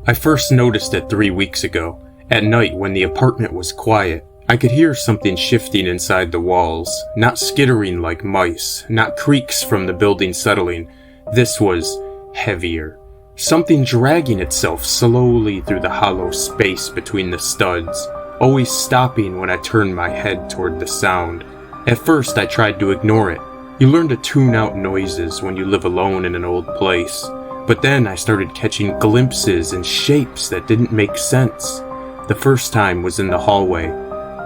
I first noticed it 3 weeks ago. At night when the apartment was quiet, I could hear something shifting inside the walls, not skittering like mice, not creaks from the building settling. This was heavier. Something dragging itself slowly through the hollow space between the studs, always stopping when I turned my head toward the sound. At first I tried to ignore it. You learn to tune out noises when you live alone in an old place. But then I started catching glimpses and shapes that didn't make sense. The first time was in the hallway.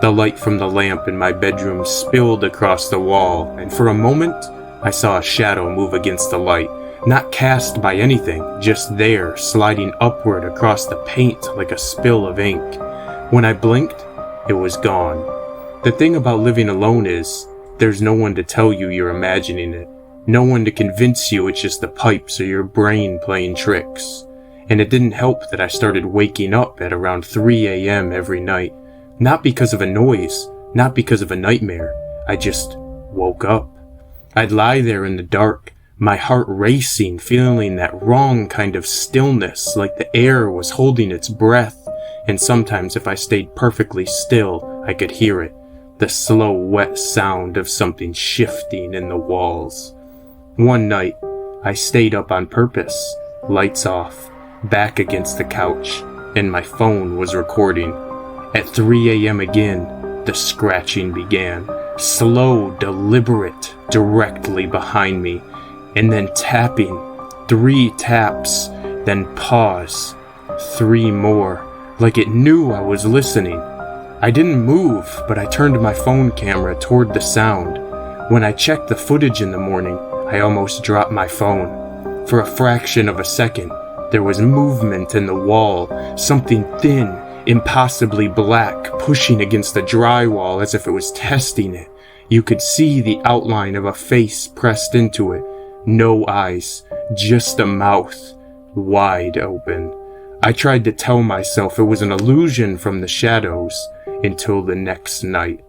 The light from the lamp in my bedroom spilled across the wall, and for a moment, I saw a shadow move against the light. Not cast by anything, just there, sliding upward across the paint like a spill of ink. When I blinked, it was gone. The thing about living alone is, there's no one to tell you you're imagining it. No one to convince you it's just the pipes or your brain playing tricks. And it didn't help that I started waking up at around 3 a.m. every night. Not because of a noise, not because of a nightmare. I just woke up. I'd lie there in the dark, my heart racing, feeling that wrong kind of stillness, like the air was holding its breath. And sometimes if I stayed perfectly still, I could hear it. The slow, wet sound of something shifting in the walls. One night, I stayed up on purpose, lights off, back against the couch, and my phone was recording. At 3 a.m. again, the scratching began, slow, deliberate, directly behind me, and then tapping, 3 taps, then pause, 3 more, like it knew I was listening. I didn't move, but I turned my phone camera toward the sound. When I checked the footage in the morning, I almost dropped my phone. For a fraction of a second, there was movement in the wall, something thin, impossibly black, pushing against the drywall as if it was testing it. You could see the outline of a face pressed into it. No eyes, just a mouth, wide open. I tried to tell myself it was an illusion from the shadows, until the next night.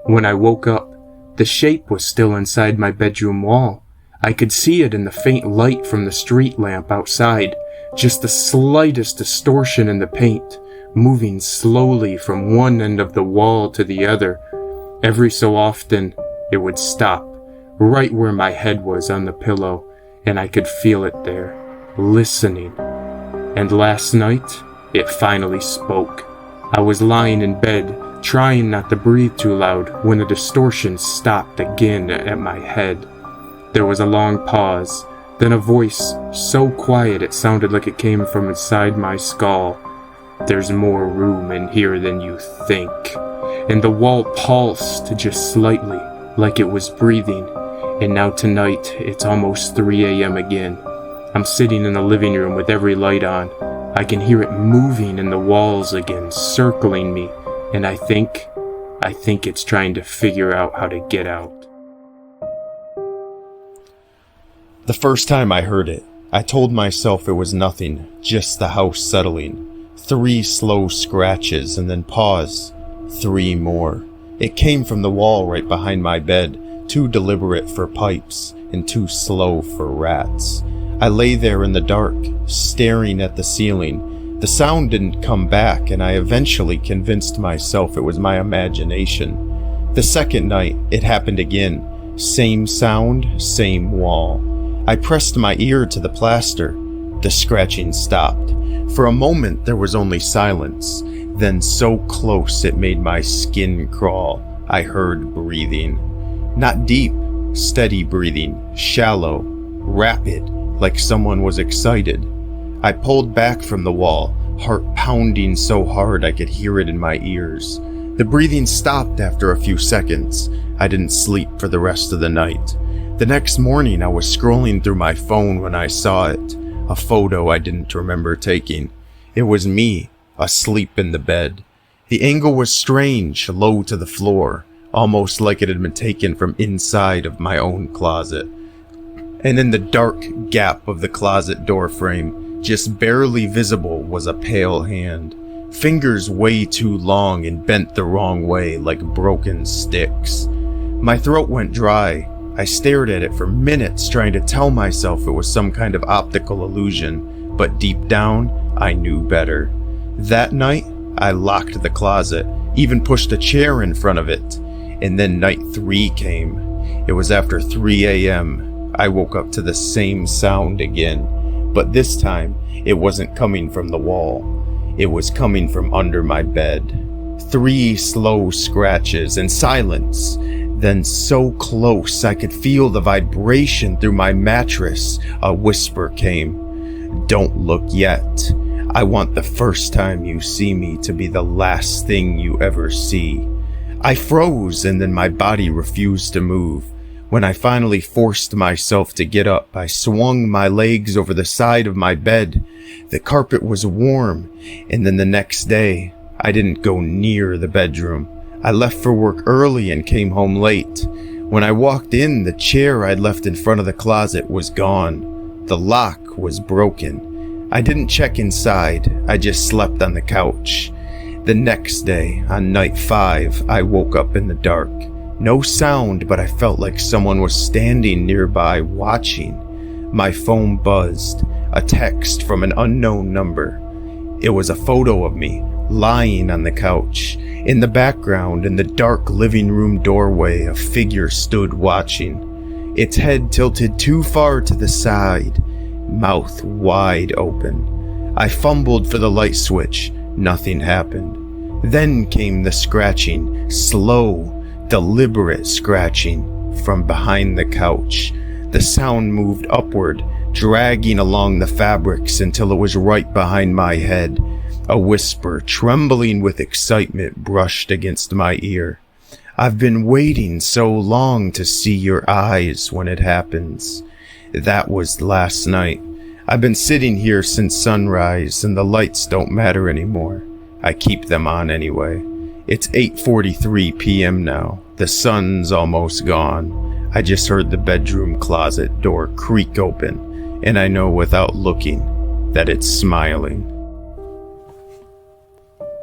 When I woke up, the shape was still inside my bedroom wall. I could see it in the faint light from the street lamp outside, just the slightest distortion in the paint, moving slowly from one end of the wall to the other. Every so often, it would stop, right where my head was on the pillow, and I could feel it there, listening. And last night, it finally spoke. I was lying in bed, trying not to breathe too loud, when the distortion stopped again at my head. There was a long pause, then a voice so quiet it sounded like it came from inside my skull. "There's more room in here than you think." And the wall pulsed just slightly, like it was breathing. And now tonight, it's almost 3 a.m. again. I'm sitting in the living room with every light on. I can hear it moving in the walls again, circling me, and I think it's trying to figure out how to get out. The first time I heard it, I told myself it was nothing, just the house settling. 3 slow scratches and then pause. 3 more. It came from the wall right behind my bed, too deliberate for pipes and too slow for rats. I lay there in the dark, staring at the ceiling. The sound didn't come back, and I eventually convinced myself it was my imagination. The second night, it happened again. Same sound, same wall. I pressed my ear to the plaster. The scratching stopped. For a moment, there was only silence. Then so close it made my skin crawl, I heard breathing. Not deep, steady breathing, shallow, rapid, like someone was excited. I pulled back from the wall, heart pounding so hard I could hear it in my ears. The breathing stopped after a few seconds. I didn't sleep for the rest of the night. The next morning I was scrolling through my phone when I saw it, a photo I didn't remember taking. It was me, asleep in the bed. The angle was strange, low to the floor, almost like it had been taken from inside of my own closet. And in the dark gap of the closet door frame, just barely visible, was a pale hand. Fingers way too long and bent the wrong way like broken sticks. My throat went dry. I stared at it for minutes, trying to tell myself it was some kind of optical illusion, but deep down, I knew better. That night, I locked the closet, even pushed a chair in front of it, and then night 3 came. It was after 3 a.m. I woke up to the same sound again, but this time, it wasn't coming from the wall. It was coming from under my bed. 3 slow scratches and silence. Then so close I could feel the vibration through my mattress. A whisper came. Don't look yet. I want the first time you see me to be the last thing you ever see. I froze, and then my body refused to move. When I finally forced myself to get up, I swung my legs over the side of my bed. The carpet was warm, and then the next day, I didn't go near the bedroom. I left for work early and came home late. When I walked in, the chair I'd left in front of the closet was gone. The lock was broken. I didn't check inside. I just slept on the couch. The next day, on night 5, I woke up in the dark. No sound, but I felt like someone was standing nearby watching. My phone buzzed. A text from an unknown number. It was a photo of me, lying on the couch. In the background, in the dark living room doorway, a figure stood watching. Its head tilted too far to the side, mouth wide open. I fumbled for the light switch. Nothing happened. Then came the scratching, slow, deliberate scratching from behind the couch. The sound moved upward, dragging along the fabrics until it was right behind my head. A whisper, trembling with excitement, brushed against my ear. I've been waiting so long to see your eyes when it happens. That was last night. I've been sitting here since sunrise, and the lights don't matter anymore. I keep them on anyway. It's 8:43 p.m. now. The sun's almost gone. I just heard the bedroom closet door creak open, and I know without looking that it's smiling.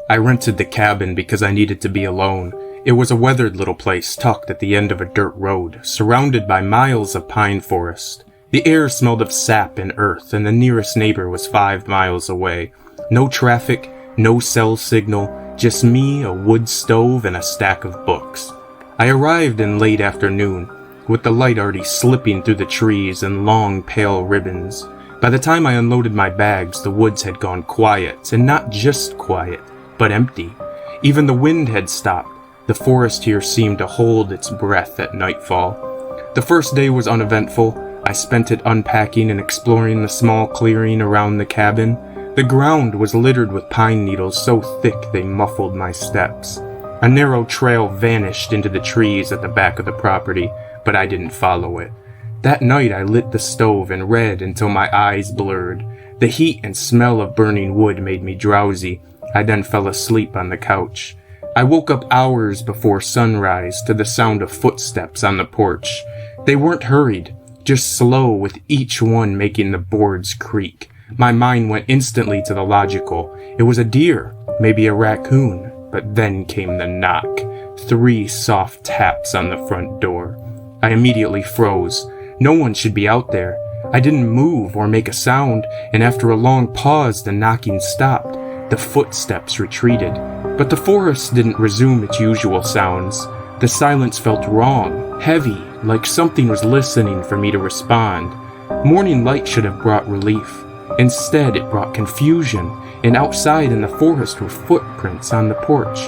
I rented the cabin because I needed to be alone. It was a weathered little place tucked at the end of a dirt road, surrounded by miles of pine forest. The air smelled of sap and earth, and the nearest neighbor was 5 miles away. No traffic, no cell signal, just me, a wood stove, and a stack of books. I arrived in late afternoon, with the light already slipping through the trees in long, pale ribbons. By the time I unloaded my bags, the woods had gone quiet, and not just quiet, but empty. Even the wind had stopped. The forest here seemed to hold its breath at nightfall. The first day was uneventful. I spent it unpacking and exploring the small clearing around the cabin. The ground was littered with pine needles so thick they muffled my steps. A narrow trail vanished into the trees at the back of the property, but I didn't follow it. That night I lit the stove and read until my eyes blurred. The heat and smell of burning wood made me drowsy. I then fell asleep on the couch. I woke up hours before sunrise to the sound of footsteps on the porch. They weren't hurried, just slow, with each one making the boards creak. My mind went instantly to the logical. It was a deer, maybe a raccoon, but then came the knock. 3 soft taps on the front door. I immediately froze. No one should be out there. I didn't move or make a sound, and after a long pause, the knocking stopped. The footsteps retreated, but the forest didn't resume its usual sounds. The silence felt wrong, heavy, like something was listening for me to respond. Morning light should have brought relief. Instead, it brought confusion, and outside in the forest were footprints on the porch.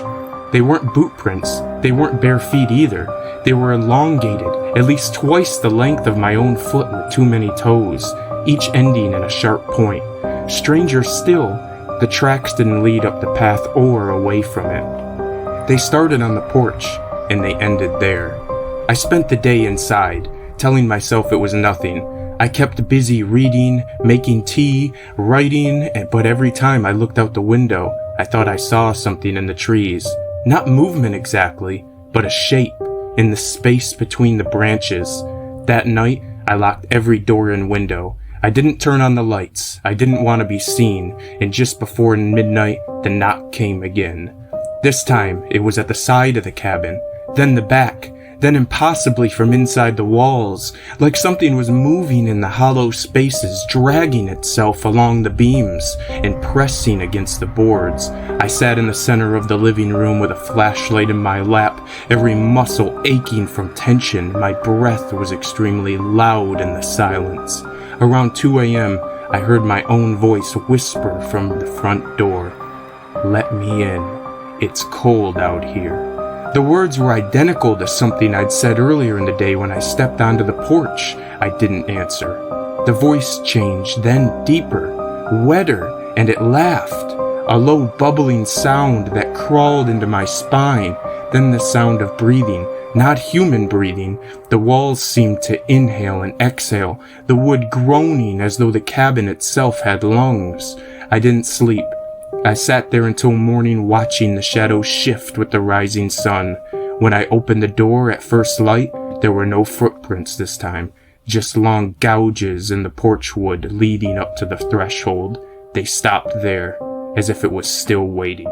They weren't boot prints, they weren't bare feet either. They were elongated, at least twice the length of my own foot with too many toes, each ending in a sharp point. Stranger still, the tracks didn't lead up the path or away from it. They started on the porch, and they ended there. I spent the day inside, telling myself it was nothing. I kept busy reading, making tea, writing, but every time I looked out the window, I thought I saw something in the trees. Not movement exactly, but a shape in the space between the branches. That night, I locked every door and window. I didn't turn on the lights. I didn't want to be seen, and just before midnight, the knock came again. This time, it was at the side of the cabin, then the back, then impossibly from inside the walls, like something was moving in the hollow spaces, dragging itself along the beams and pressing against the boards. I sat in the center of the living room with a flashlight in my lap, every muscle aching from tension. My breath was extremely loud in the silence. Around 2 a.m., I heard my own voice whisper from the front door, "Let me in. It's cold out here." The words were identical to something I'd said earlier in the day when I stepped onto the porch. I didn't answer. The voice changed, then deeper, wetter, and it laughed. A low bubbling sound that crawled into my spine, then the sound of breathing. Not human breathing. The walls seemed to inhale and exhale, the wood groaning as though the cabin itself had lungs. I didn't sleep. I sat there until morning, watching the shadows shift with the rising sun. When I opened the door at first light, there were no footprints this time, just long gouges in the porch wood leading up to the threshold. They stopped there, as if it was still waiting.